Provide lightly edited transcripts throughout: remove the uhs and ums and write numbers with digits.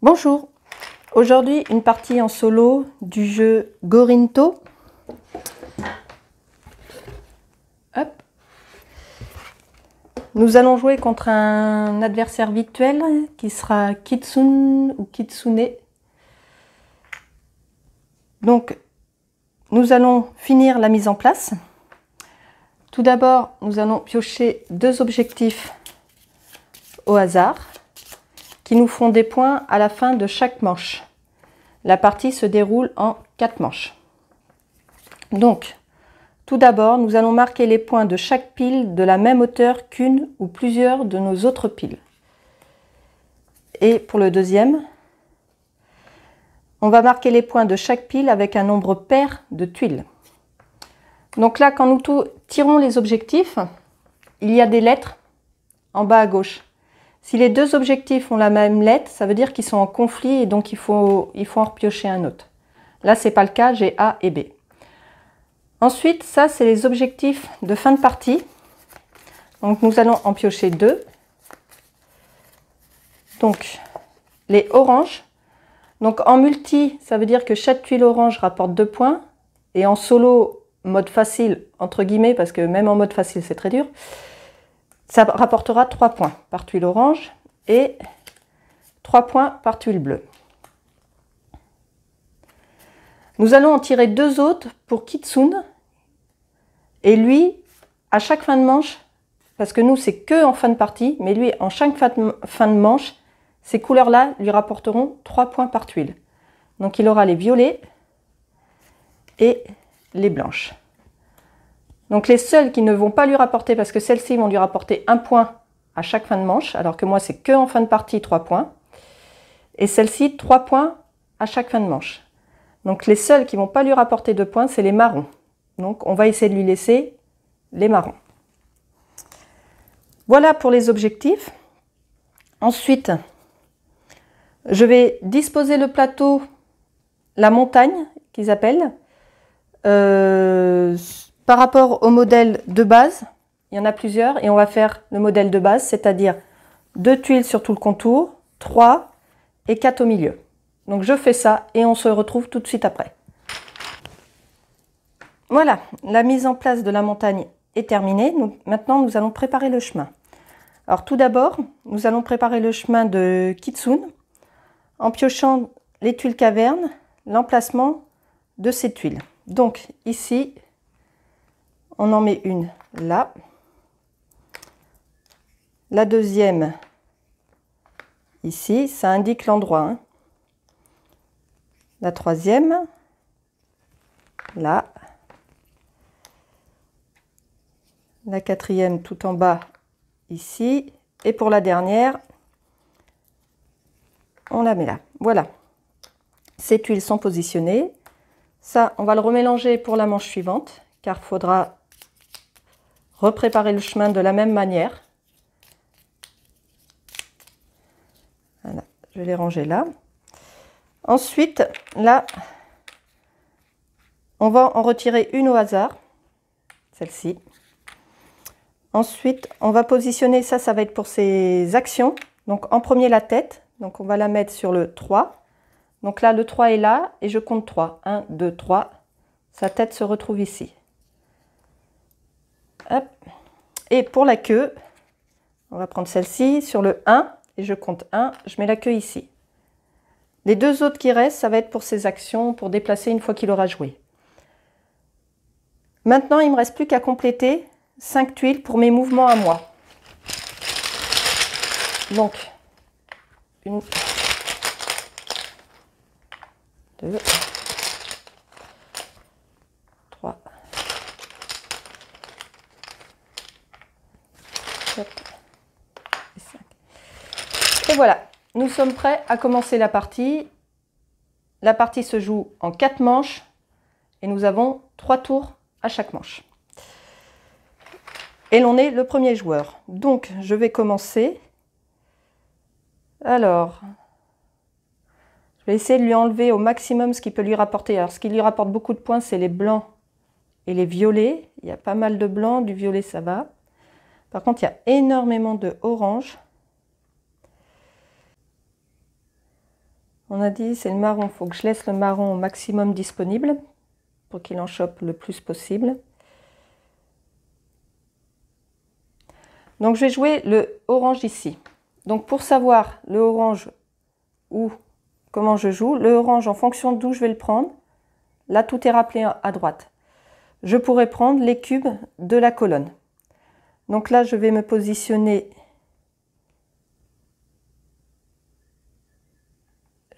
Bonjour, aujourd'hui une partie en solo du jeu Gorinto. Hop. Nous allons jouer contre un adversaire virtuel qui sera Kitsune ou Kitsune. Donc nous allons finir la mise en place. Tout d'abord, nous allons piocher deux objectifs au hasard qui nous feront des points à la fin de chaque manche. La partie se déroule en 4 manches. Donc, tout d'abord, nous allons marquer les points de chaque pile de la même hauteur qu'une ou plusieurs de nos autres piles. Et pour le deuxième, on va marquer les points de chaque pile avec un nombre pair de tuiles. Donc là, quand nous tirons les objectifs, il y a des lettres en bas à gauche. Si les deux objectifs ont la même lettre, ça veut dire qu'ils sont en conflit et donc il faut en repiocher un autre. Là, ce n'est pas le cas, j'ai A et B. Ensuite, ça, c'est les objectifs de fin de partie. Donc, nous allons en piocher deux. Donc, les oranges. Donc, en multi, ça veut dire que chaque tuile orange rapporte 2 points. Et en solo, mode facile, entre guillemets, parce que même en mode facile, c'est très dur, ça rapportera 3 points par tuile orange et 3 points par tuile bleue. Nous allons en tirer deux autres pour Kitsune. Et lui, à chaque fin de manche, parce que nous, c'est que en fin de partie, mais lui, en chaque fin de manche, ces couleurs-là lui rapporteront 3 points par tuile. Donc, il aura les violets et les blanches. Donc, les seuls qui ne vont pas lui rapporter, parce que celles-ci vont lui rapporter 1 point à chaque fin de manche, alors que moi, c'est que en fin de partie 3 points. Et celle-ci, 3 points à chaque fin de manche. Donc, les seuls qui ne vont pas lui rapporter 2 points, c'est les marrons. Donc, on va essayer de lui laisser les marrons. Voilà pour les objectifs. Ensuite, je vais disposer le plateau, la montagne, qu'ils appellent, par rapport au modèle de base. Il y en a plusieurs et on va faire le modèle de base, c'est-à-dire 2 tuiles sur tout le contour, 3 et 4 au milieu. Donc, je fais ça et on se retrouve tout de suite après. Voilà, la mise en place de la montagne est terminée. Maintenant, nous allons préparer le chemin. Alors tout d'abord, nous allons préparer le chemin de Kitsune en piochant les tuiles cavernes, l'emplacement de ces tuiles. Donc ici, on en met une là. La deuxième ici, ça indique l'endroit. Hein. La troisième, là. La quatrième tout en bas ici, et pour la dernière, on la met là. Voilà, ces tuiles sont positionnées. Ça, on va le remélanger pour la manche suivante, car il faudra repréparer le chemin de la même manière. Voilà, je vais les ranger là. Ensuite, là, on va en retirer une au hasard, celle-ci. Ensuite, on va positionner ça, ça va être pour ses actions. Donc, en premier, la tête. Donc, on va la mettre sur le 3. Donc là, le 3 est là et je compte 3. 1, 2, 3. Sa tête se retrouve ici. Hop. Et pour la queue, on va prendre celle-ci sur le 1 et je compte 1. Je mets la queue ici. Les deux autres qui restent, ça va être pour ses actions, pour déplacer une fois qu'il aura joué. Maintenant, il ne me reste plus qu'à compléter 5 tuiles pour mes mouvements à moi. Donc, 1, 2, 3, 4 et 5. Et voilà, nous sommes prêts à commencer la partie. La partie se joue en 4 manches et nous avons 3 tours à chaque manche. Et l'on est le premier joueur. Donc, je vais commencer. Alors, je vais essayer de lui enlever au maximum ce qui peut lui rapporter. Alors, ce qui lui rapporte beaucoup de points, c'est les blancs et les violets. Il y a pas mal de blancs, du violet, ça va. Par contre, il y a énormément de orange. On a dit c'est le marron, il faut que je laisse le marron au maximum disponible pour qu'il en chope le plus possible. Donc je vais jouer le orange ici. Donc pour savoir le orange ou comment je joue, le orange en fonction d'où je vais le prendre, là tout est rappelé à droite. Je pourrais prendre les cubes de la colonne. Donc là je vais me positionner.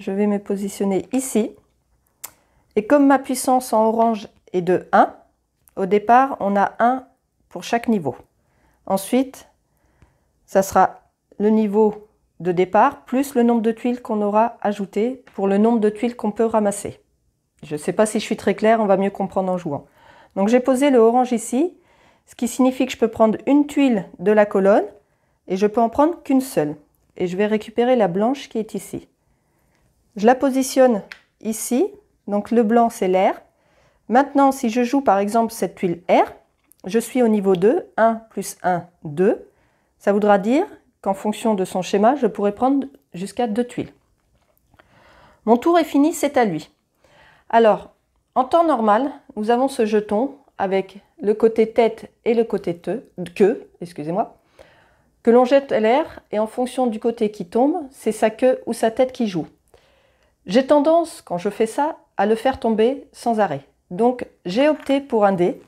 Je vais me positionner ici. Et comme ma puissance en orange est de 1, au départ, on a 1 pour chaque niveau. Ensuite, ça sera le niveau de départ plus le nombre de tuiles qu'on aura ajouté pour le nombre de tuiles qu'on peut ramasser. Je ne sais pas si je suis très claire, on va mieux comprendre en jouant. Donc j'ai posé le orange ici, ce qui signifie que je peux prendre une tuile de la colonne et je peux en prendre qu'une seule. Et je vais récupérer la blanche qui est ici. Je la positionne ici, donc le blanc c'est l'air. Maintenant, si je joue par exemple cette tuile R, je suis au niveau 2, 1 plus 1, 2. Ça voudra dire qu'en fonction de son schéma, je pourrais prendre jusqu'à 2 tuiles. Mon tour est fini, c'est à lui. Alors, en temps normal, nous avons ce jeton avec le côté tête et le côté queue, excusez-moi, que l'on jette à l'air et en fonction du côté qui tombe, c'est sa queue ou sa tête qui joue. J'ai tendance, quand je fais ça, à le faire tomber sans arrêt. Donc, j'ai opté pour un dé.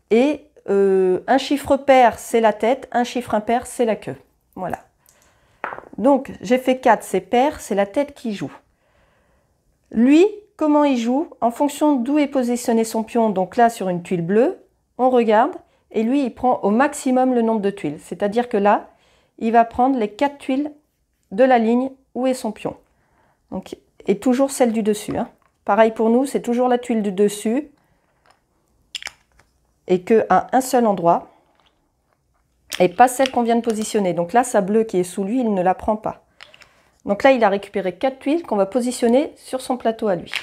Et un chiffre pair, c'est la tête. Un chiffre impair, c'est la queue. Voilà. Donc, j'ai fait 4, c'est pair, c'est la tête qui joue. Lui, comment il joue? En fonction d'où est positionné son pion, donc là, sur une tuile bleue, on regarde. Et lui, il prend au maximum le nombre de tuiles. C'est-à-dire que là, il va prendre les 4 tuiles de la ligne où est son pion. Donc, et toujours celle du dessus. Hein. Pareil pour nous, c'est toujours la tuile du dessus et qu'à un seul endroit et pas celle qu'on vient de positionner. Donc là, sa bleue qui est sous lui, il ne la prend pas. Donc là, il a récupéré 4 tuiles qu'on va positionner sur son plateau à lui.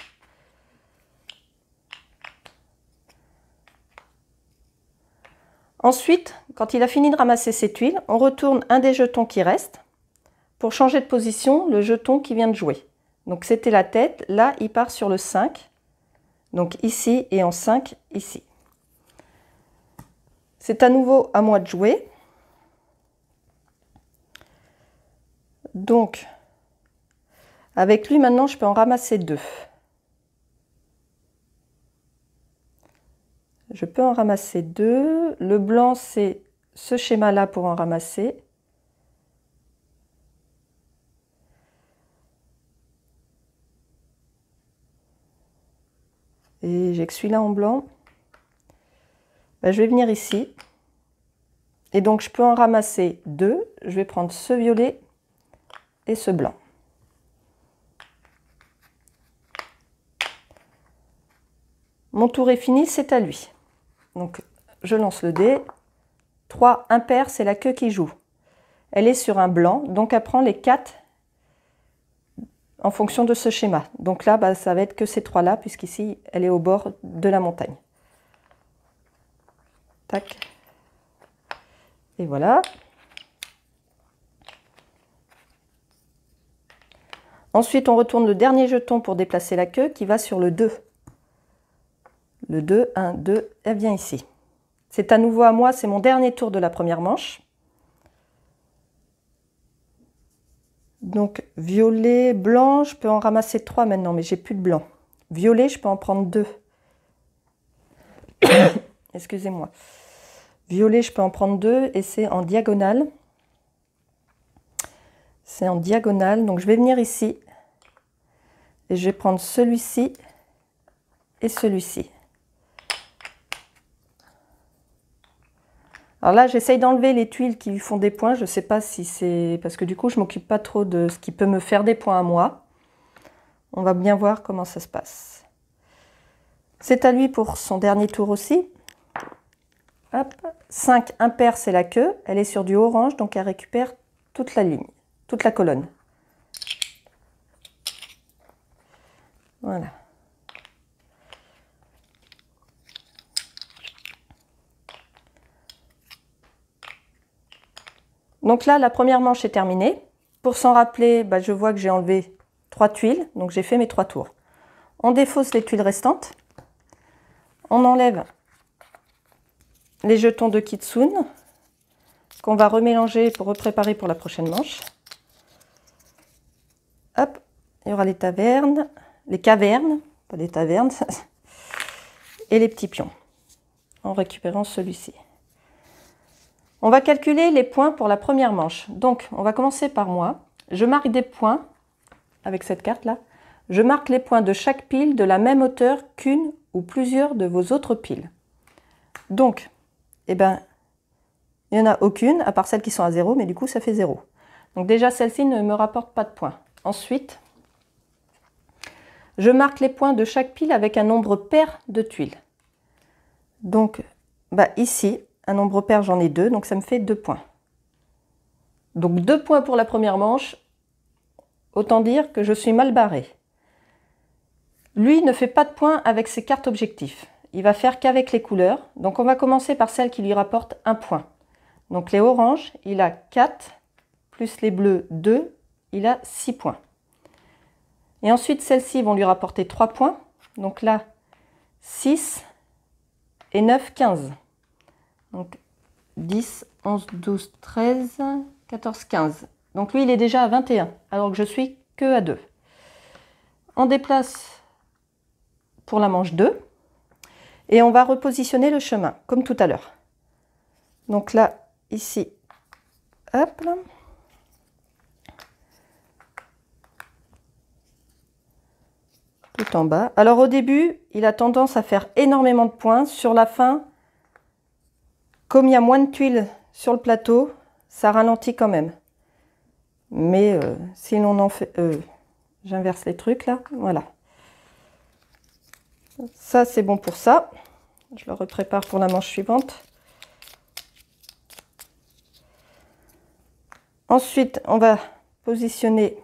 Ensuite, quand il a fini de ramasser ses tuiles, on retourne un des jetons qui reste pour changer de position le jeton qui vient de jouer. Donc c'était la tête, là il part sur le 5, donc ici et en 5 ici. C'est à nouveau à moi de jouer. Donc avec lui maintenant je peux en ramasser 2. Je peux en ramasser 2. Le blanc c'est ce schéma là pour en ramasser. Et j'ai que celui-là en blanc. Ben, je vais venir ici. Et donc, je peux en ramasser 2. Je vais prendre ce violet et ce blanc. Mon tour est fini, c'est à lui. Donc, je lance le dé. 3 impair, c'est la queue qui joue. Elle est sur un blanc, donc elle prend les 4 en fonction de ce schéma. Donc là, bah, ça va être que ces 3-là, puisqu'ici, elle est au bord de la montagne. Tac. Et voilà. Ensuite, on retourne le dernier jeton pour déplacer la queue qui va sur le 2. Le 2, 1, 2, elle vient ici. C'est à nouveau à moi, c'est mon dernier tour de la première manche. Donc, violet, blanc, je peux en ramasser 3 maintenant, mais j'ai plus de blanc. Violet, je peux en prendre 2. Excusez-moi. Violet, je peux en prendre 2 et c'est en diagonale. C'est en diagonale, donc je vais venir ici. Et je vais prendre celui-ci et celui-ci. Alors là, j'essaye d'enlever les tuiles qui lui font des points. Je ne sais pas si c'est... Parce que du coup, je ne m'occupe pas trop de ce qui peut me faire des points à moi. On va bien voir comment ça se passe. C'est à lui pour son dernier tour aussi. Hop. 5 impair, c'est la queue. Elle est sur du orange, donc elle récupère toute la ligne, toute la colonne. Voilà. Donc là, la première manche est terminée. Pour s'en rappeler, bah, je vois que j'ai enlevé 3 tuiles, donc j'ai fait mes 3 tours. On défausse les tuiles restantes. On enlève les jetons de kitsune qu'on va remélanger pour repréparer pour la prochaine manche. Hop, il y aura les tavernes, les cavernes, pas les tavernes, et les petits pions, en récupérant celui-ci. On va calculer les points pour la première manche. Donc, on va commencer par moi. Je marque des points, avec cette carte-là. Je marque les points de chaque pile de la même hauteur qu'une ou plusieurs de vos autres piles. Donc, eh ben, il n'y en a aucune, à part celles qui sont à 0, mais du coup, ça fait 0. Donc déjà, celle-ci ne me rapporte pas de points. Ensuite, je marque les points de chaque pile avec un nombre pair de tuiles. Donc, ici, un nombre pair, j'en ai 2, donc ça me fait 2 points. Donc 2 points pour la première manche, autant dire que je suis mal barrée. Lui ne fait pas de points avec ses cartes objectifs. Il va faire qu'avec les couleurs. Donc on va commencer par celle qui lui rapporte 1 point. Donc les oranges, il a 4, plus les bleus 2, il a 6 points. Et ensuite, celles-ci vont lui rapporter 3 points. Donc là, 6 et 9, 15. Donc 10, 11, 12, 13, 14, 15. Donc lui, il est déjà à 21, alors que je suis que à 2. On déplace pour la manche 2 et on va repositionner le chemin, comme tout à l'heure. Donc là, ici, hop là. Tout en bas. Alors au début, il a tendance à faire énormément de points. Sur la fin, comme il y a moins de tuiles sur le plateau, ça ralentit quand même. Mais si l'on en fait... j'inverse les trucs là, voilà. Ça, c'est bon pour ça. Je le reprépare pour la manche suivante. Ensuite, on va positionner...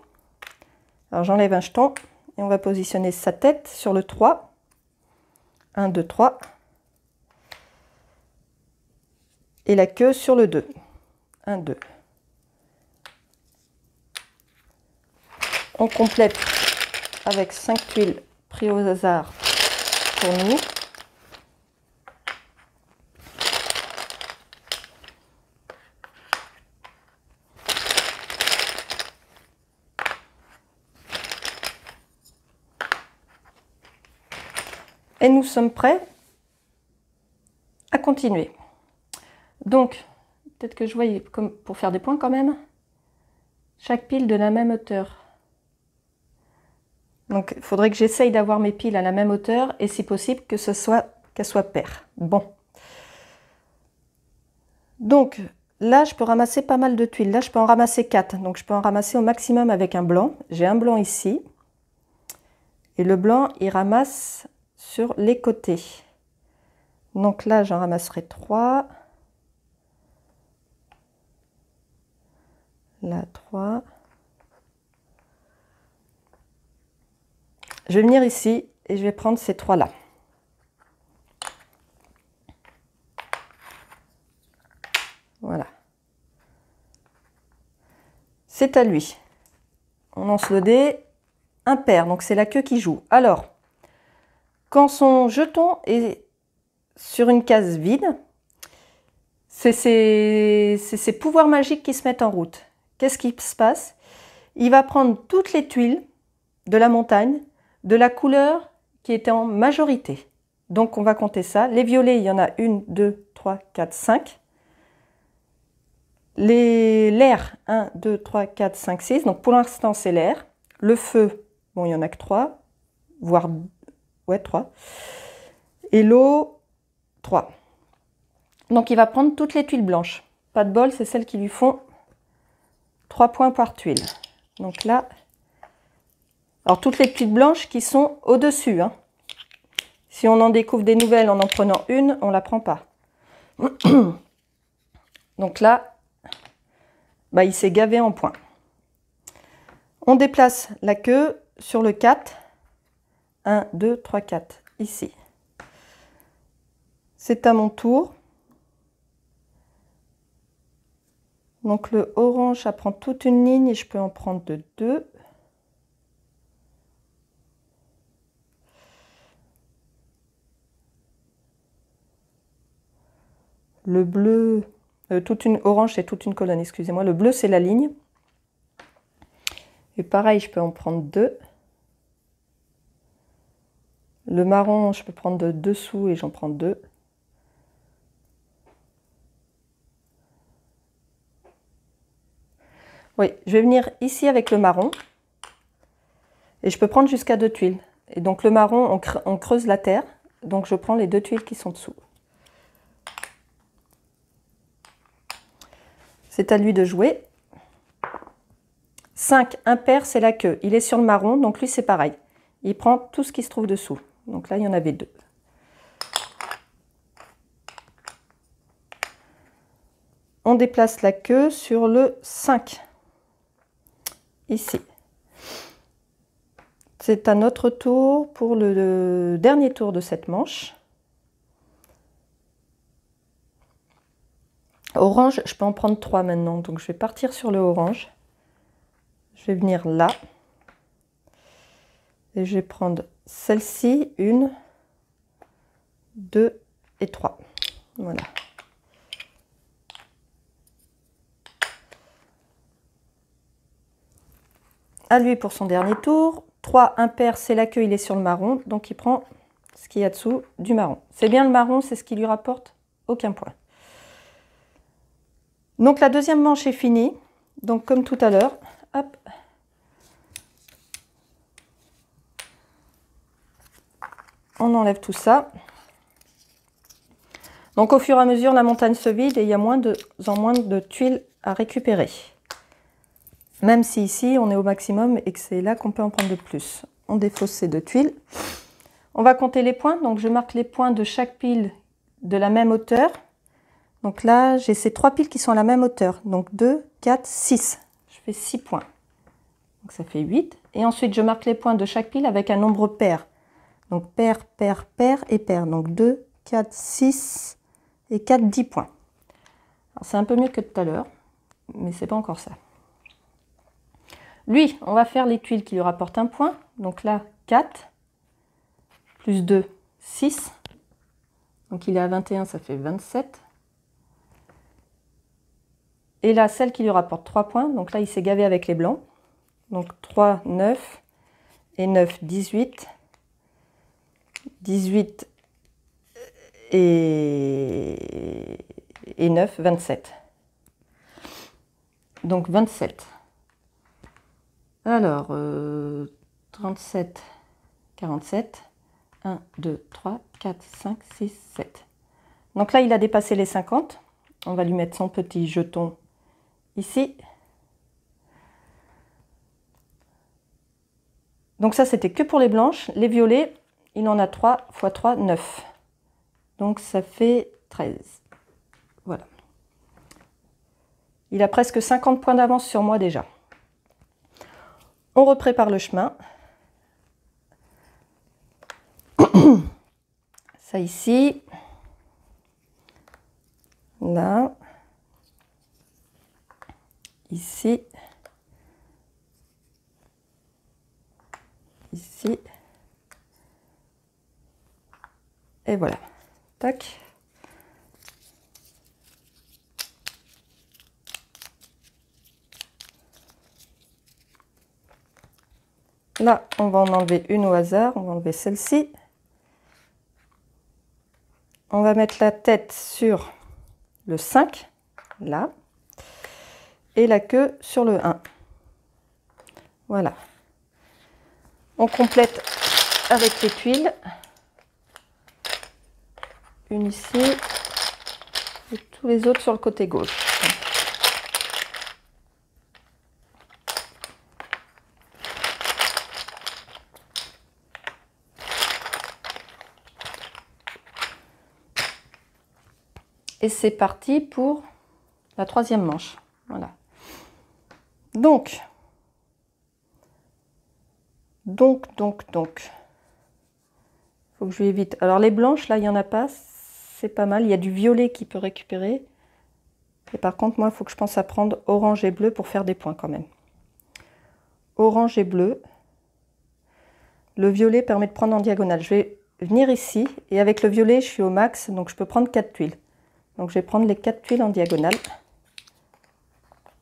Alors j'enlève un jeton. Et on va positionner sa tête sur le 3. 1, 2, 3. Et la queue sur le 2. 1, 2. On complète avec 5 tuiles prises au hasard pour nous. Et nous sommes prêts à continuer. Donc, peut-être que je voyais comme pour faire des points quand même. Chaque pile de la même hauteur. Donc, il faudrait que j'essaye d'avoir mes piles à la même hauteur et si possible que ce soit qu'elles soient paires. Bon. Donc, là, je peux ramasser pas mal de tuiles. Là, je peux en ramasser 4. Donc, je peux en ramasser au maximum avec un blanc. J'ai un blanc ici. Et le blanc, il ramasse sur les côtés. Donc là, j'en ramasserai 3. Là, 3. Je vais venir ici et je vais prendre ces 3 là. Voilà. C'est à lui. On lance le dé. Impair, donc c'est la queue qui joue. Alors, quand son jeton est sur une case vide, c'est ses pouvoirs magiques qui se mettent en route. Qu'est-ce qui se passe? Il va prendre toutes les tuiles de la montagne de la couleur qui était en majorité. Donc on va compter ça. Les violets, il y en a 1, 2, 3, 4, 5. L'air, 1, 2, 3, 4, 5, 6. Donc pour l'instant, c'est l'air. Le feu, bon, il n'y en a que 3, voire 3. Et l'eau, 3. Donc il va prendre toutes les tuiles blanches. Pas de bol, c'est celles qui lui font 3 points par tuile. Donc là, alors toutes les tuiles blanches qui sont au-dessus. Hein. Si on en découvre des nouvelles en prenant une, on ne la prend pas. Donc là, il s'est gavé en points. On déplace la queue sur le 4. 1, 2, 3, 4. Ici. C'est à mon tour. Donc le orange, ça prend toute une ligne et je peux en prendre de 2. Le bleu, orange c'est toute une colonne, excusez-moi. Le bleu c'est la ligne. Et pareil, je peux en prendre 2. Le marron, je peux prendre de dessous et j'en prends 2. Oui, je vais venir ici avec le marron. Et je peux prendre jusqu'à 2 tuiles. Et donc le marron, on creuse la terre. Donc je prends les 2 tuiles qui sont dessous. C'est à lui de jouer. 5 impair, c'est la queue. Il est sur le marron, donc lui c'est pareil. Il prend tout ce qui se trouve dessous. Donc là, il y en avait 2. On déplace la queue sur le 5. Ici. C'est à notre tour pour le dernier tour de cette manche. Orange, je peux en prendre 3 maintenant. Donc je vais partir sur le orange. Je vais venir là. Et je vais prendre celle-ci, 1, 2 et 3. Voilà. À lui pour son dernier tour. 3 impair, c'est la queue, il est sur le marron. Donc il prend ce qu'il y a dessous du marron. C'est bien le marron, c'est ce qui lui rapporte aucun point. Donc la deuxième manche est finie. Donc comme tout à l'heure, hop. On enlève tout ça. Donc au fur et à mesure, la montagne se vide et il y a moins de tuiles à récupérer. Même si ici, on est au maximum et que c'est là qu'on peut en prendre de plus. On défausse ces 2 tuiles. On va compter les points. Donc je marque les points de chaque pile de la même hauteur. Donc là, j'ai ces 3 piles qui sont à la même hauteur. Donc 2, 4, 6. Je fais 6 points. Donc ça fait 8. Et ensuite, je marque les points de chaque pile avec un nombre pair. Donc pair, pair, pair et pair. Donc 2, 4, 6 et 4, 10 points. C'est un peu mieux que tout à l'heure, mais c'est pas encore ça. Lui, on va faire les tuiles qui lui rapportent un point. Donc là, 4, plus 2, 6. Donc il est à 21, ça fait 27. Et là, celle qui lui rapporte 3 points. Donc là, il s'est gavé avec les blancs. Donc 3, 9 et 9, 18. 18 et 9, 27. Donc 27. Alors, 37, 47, 1, 2, 3, 4, 5, 6, 7. Donc là, il a dépassé les 50. On va lui mettre son petit jeton ici. Donc ça, c'était que pour les blanches. Les violets, il en a 3 x 3, 9. Donc ça fait 13. Voilà. Il a presque 50 points d'avance sur moi déjà. On reprépare le chemin. Ça ici. Là. Ici. Ici. Et voilà. Tac. Là, on va en enlever une au hasard. On va enlever celle-ci. On va mettre la tête sur le 5, là. Et la queue sur le 1. Voilà. On complète avec les tuiles. Une ici. Et tous les autres sur le côté gauche. Et c'est parti pour la troisième manche. Voilà. Donc. Faut que je lui évite. Alors les blanches, là, il n'y en a pas. C'est pas mal. Il y a du violet qui peut récupérer. Et par contre, moi, il faut que je pense à prendre orange et bleu pour faire des points quand même. Orange et bleu. Le violet permet de prendre en diagonale. Je vais venir ici. Et avec le violet, je suis au max. Donc je peux prendre 4 tuiles. Donc je vais prendre les 4 tuiles en diagonale,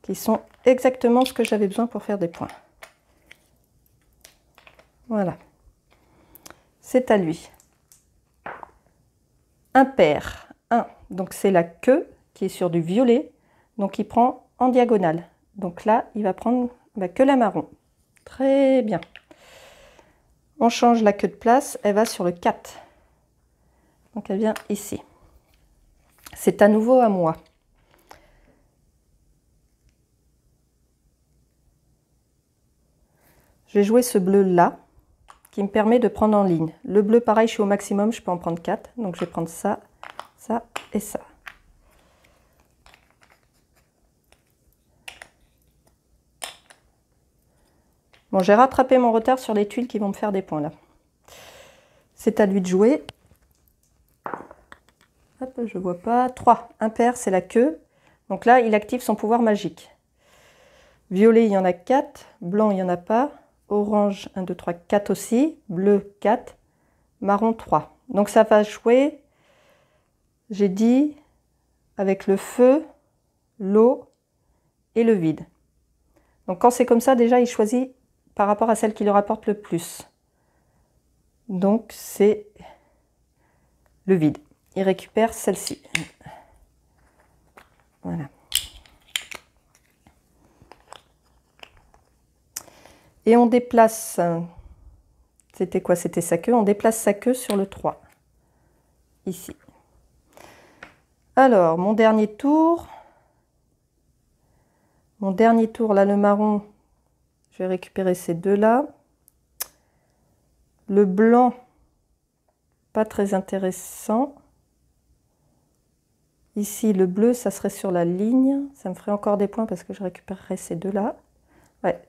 qui sont exactement ce que j'avais besoin pour faire des points. Voilà. C'est à lui. Impair, 1. Donc c'est la queue qui est sur du violet, donc il prend en diagonale. Donc là, il va prendre que la marron. Très bien. On change la queue de place, elle va sur le 4. Donc elle vient ici. C'est à nouveau à moi. Je vais jouer ce bleu là, qui me permet de prendre en ligne. Le bleu, pareil, je suis au maximum, je peux en prendre 4. Donc je vais prendre ça, ça et ça. Bon, j'ai rattrapé mon retard sur les tuiles qui vont me faire des points là. C'est à lui de jouer. Hop, je vois pas. 3. Impair, c'est la queue. Donc là, il active son pouvoir magique. Violet, il y en a 4. Blanc, il n'y en a pas. Orange, 1, 2, 3, 4 aussi. Bleu, 4. Marron, 3. Donc ça va jouer, j'ai dit, avec le feu, l'eau et le vide. Donc quand c'est comme ça, déjà, il choisit par rapport à celle qui le rapporte le plus. Donc c'est le vide. Il récupère celle-ci. Voilà. Et on déplace, c'était quoi? C'était sa queue. On déplace sa queue sur le 3. Ici. Alors, mon dernier tour. Mon dernier tour, là, le marron, je vais récupérer ces deux-là. Le blanc, pas très intéressant. Ici, le bleu, ça serait sur la ligne. Ça me ferait encore des points parce que je récupérerais ces deux-là. Ouais.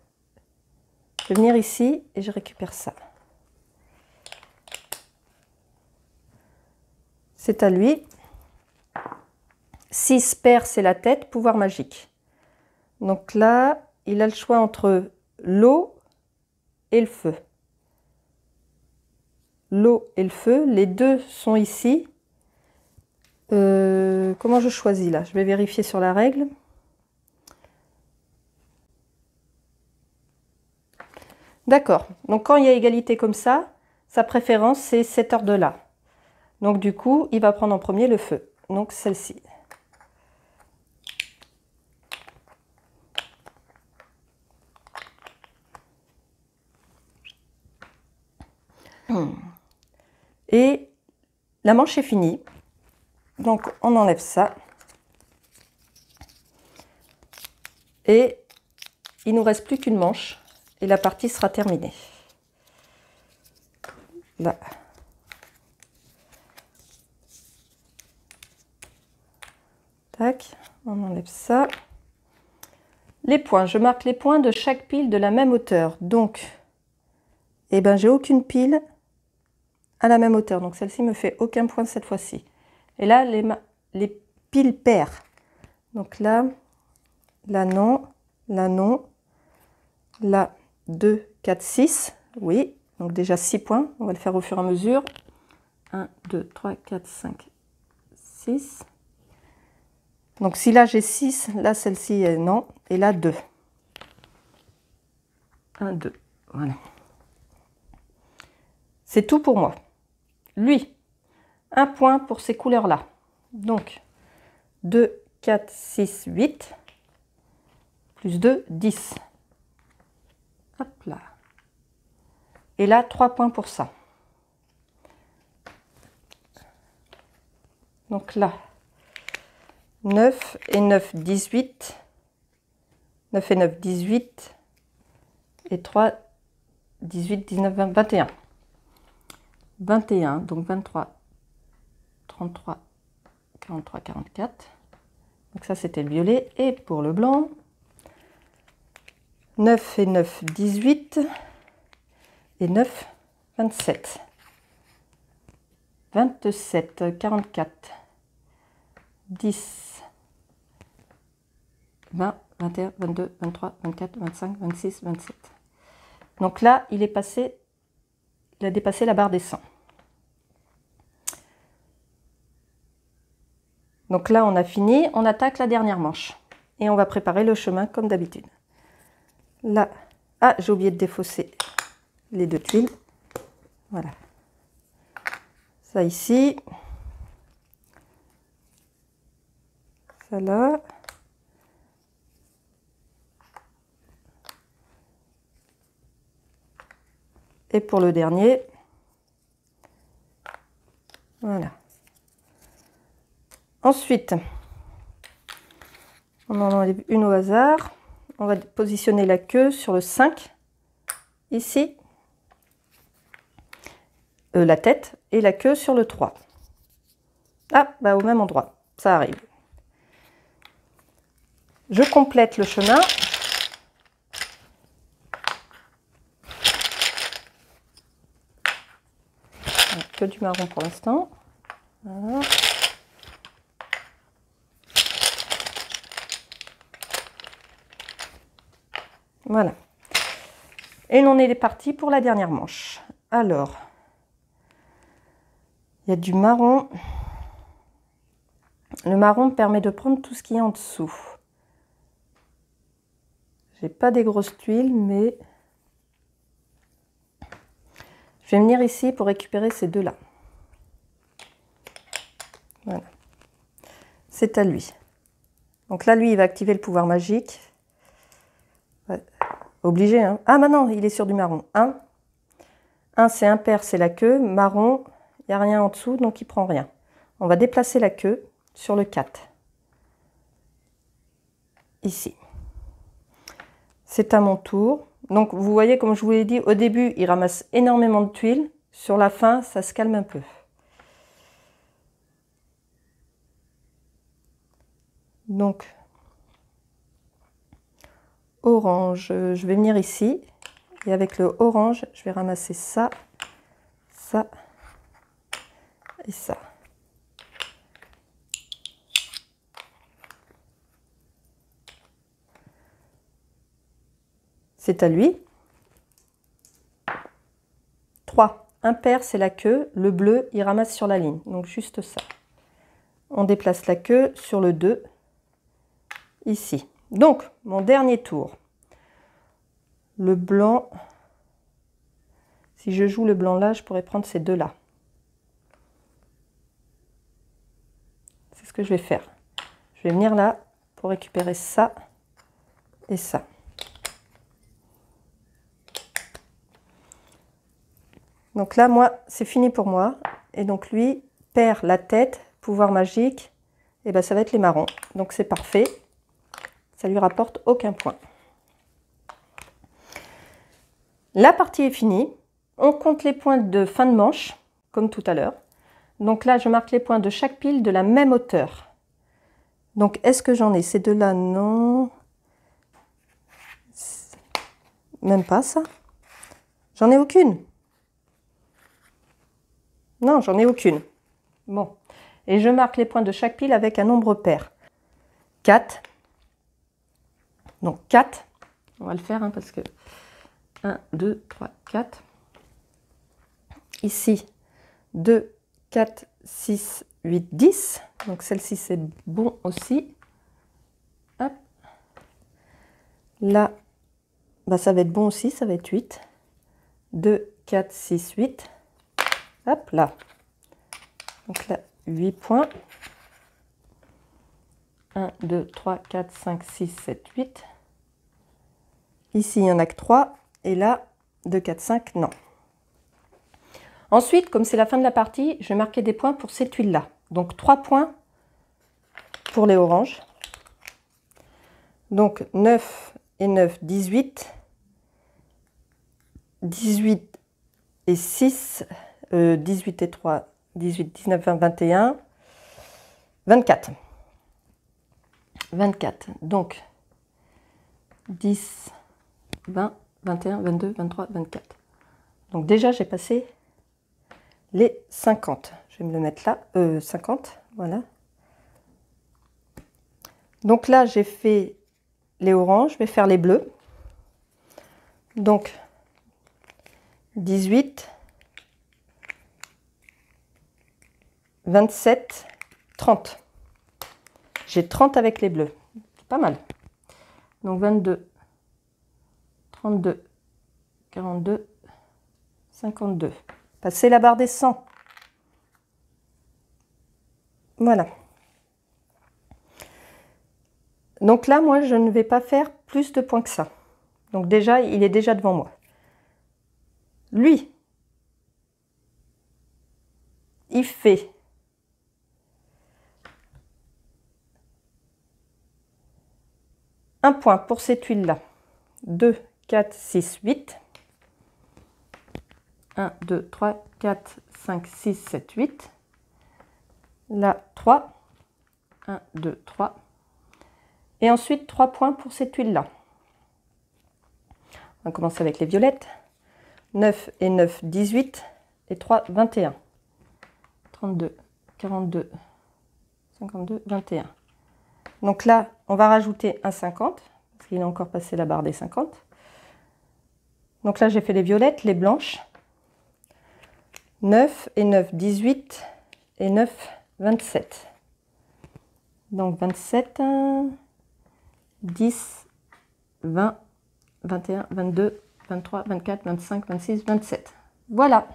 Je vais venir ici et je récupère ça. C'est à lui. 6 paires, c'est la tête, pouvoir magique. Donc là, il a le choix entre l'eau et le feu. L'eau et le feu, les deux sont ici. Comment je choisis là? Je vais vérifier sur la règle. D'accord. Donc quand il y a égalité comme ça, sa préférence c'est cet ordre-là. Donc du coup, il va prendre en premier le feu. Donc celle-ci. Et la manche est finie. Donc on enlève ça. Et il nous reste plus qu'une manche. Et la partie sera terminée. Là. Tac, on enlève ça. Les points, je marque les points de chaque pile de la même hauteur. Donc, eh ben, j'ai aucune pile à la même hauteur. Donc celle-ci me fait aucun point cette fois-ci. Et là, les piles paires. Donc là, là non, là non, là 2, 4, 6. Oui, donc déjà 6 points. On va le faire au fur et à mesure. 1, 2, 3, 4, 5, 6. Donc si là j'ai 6, là celle-ci est non, et là 2. 1, 2, voilà. C'est tout pour moi. Lui, un point pour ces couleurs-là. Donc 2, 4, 6, 8, plus 2, 10. Hop là. Et là, 3 points pour ça. Donc là, 9 et 9, 18. 9 et 9, 18. Et 3, 18, 19, 20, 21. 21, donc 23, 33, 43, 44. Donc ça, c'était le violet. Et pour le blanc, 9 et 9, 18. Et 9, 27. 27, 44. 10, 20, 21, 22, 23, 24, 25, 26, 27. Donc là, il a dépassé la barre des 100. Donc là, on a fini, on attaque la dernière manche. Et on va préparer le chemin comme d'habitude. Là, ah, j'ai oublié de défausser les 2 tuiles. Voilà. Ça ici. Ça là. Et pour le dernier, voilà. Ensuite, on en enlève une au hasard. On va positionner la queue sur le 5, ici. La tête et la queue sur le 3. Ah, bah au même endroit, ça arrive. Je complète le chemin. Que du marron pour l'instant. Voilà. Voilà. Et on est parti pour la dernière manche. Alors, il y a du marron. Le marron permet de prendre tout ce qui est en dessous. J'ai pas des grosses tuiles, mais je vais venir ici pour récupérer ces deux-là. Voilà. C'est à lui. Donc là, lui, il va activer le pouvoir magique. Ouais. Obligé, hein. Ah, maintenant, il est sur du marron. 1. 1, c'est impair, c'est la queue. Marron, il n'y a rien en dessous, donc il ne prend rien. On va déplacer la queue sur le 4. Ici. C'est à mon tour. Donc, vous voyez, comme je vous l'ai dit, au début, il ramasse énormément de tuiles. Sur la fin, ça se calme un peu. Donc, orange, je vais venir ici. Et avec le orange, je vais ramasser ça, ça et ça. C'est à lui. 3. Impair, c'est la queue. Le bleu, il ramasse sur la ligne. Donc, juste ça. On déplace la queue sur le 2, ici. Donc, mon dernier tour. Le blanc, si je joue le blanc là, je pourrais prendre ces deux-là. C'est ce que je vais faire. Je vais venir là pour récupérer ça et ça. Donc là, moi, c'est fini pour moi. Et donc lui perd la tête, pouvoir magique, et ben ça va être les marrons. Donc c'est parfait. Ça lui rapporte aucun point. La partie est finie. On compte les points de fin de manche, comme tout à l'heure. Donc là, je marque les points de chaque pile de la même hauteur. Donc, est-ce que j'en ai ces deux-là? Non. Même pas ça. J'en ai aucune. Non, j'en ai aucune. Bon. Et je marque les points de chaque pile avec un nombre pair. 4. Donc 4. On va le faire hein, parce que 1, 2, 3, 4. Ici, 2, 4, 6, 8, 10. Donc celle-ci, c'est bon aussi. Hop. Là, bah, ça va être bon aussi, ça va être 8. 2, 4, 6, 8. Hop là. Donc là, 8 points. 1, 2, 3, 4, 5, 6, 7, 8. Ici, il n'y en a que 3. Et là, 2, 4, 5, non. Ensuite, comme c'est la fin de la partie, je vais marquer des points pour ces tuiles-là. Donc 3 points pour les oranges. Donc 9 et 9, 18. 18 et 6, 18 et 3, 18, 19, 20, 21, 24. 24. Donc 10, 20, 21, 22, 23, 24. Donc déjà, j'ai passé les 50. Je vais me le mettre là. 50, voilà. Donc là, j'ai fait les oranges. Je vais faire les bleus. Donc 18, 27, 30. J'ai 30 avec les bleus. C'est pas mal. Donc 22, 32, 42, 52. Passez la barre des 100. Voilà. Donc là, moi, je ne vais pas faire plus de points que ça. Donc déjà, il est déjà devant moi. Lui, il fait un point pour cette huile-là. 2, 4, 6, 8. 1, 2, 3, 4, 5, 6, 7, 8. Là, 3. 1, 2, 3. Et ensuite, 3 points pour cette huile-là. On va commencer avec les violettes. 9 et 9, 18. Et 3, 21. 32, 42, 52, 21. Donc là, on va rajouter un 50, parce qu'il a encore passé la barre des 50. Donc là, j'ai fait les violettes, les blanches. 9 et 9, 18. Et 9, 27. Donc 27, 10, 20, 21, 22, 23, 24, 25, 26, 27. Voilà.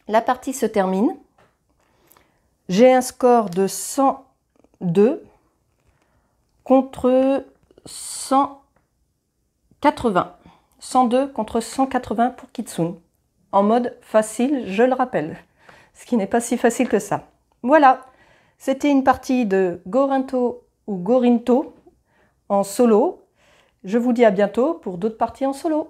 La partie se termine. J'ai un score de 102 contre 180. 102 contre 180 pour Kitsune. En mode facile, je le rappelle. Ce qui n'est pas si facile que ça. Voilà. C'était une partie de Gorinto ou Gorinto en solo. Je vous dis à bientôt pour d'autres parties en solo.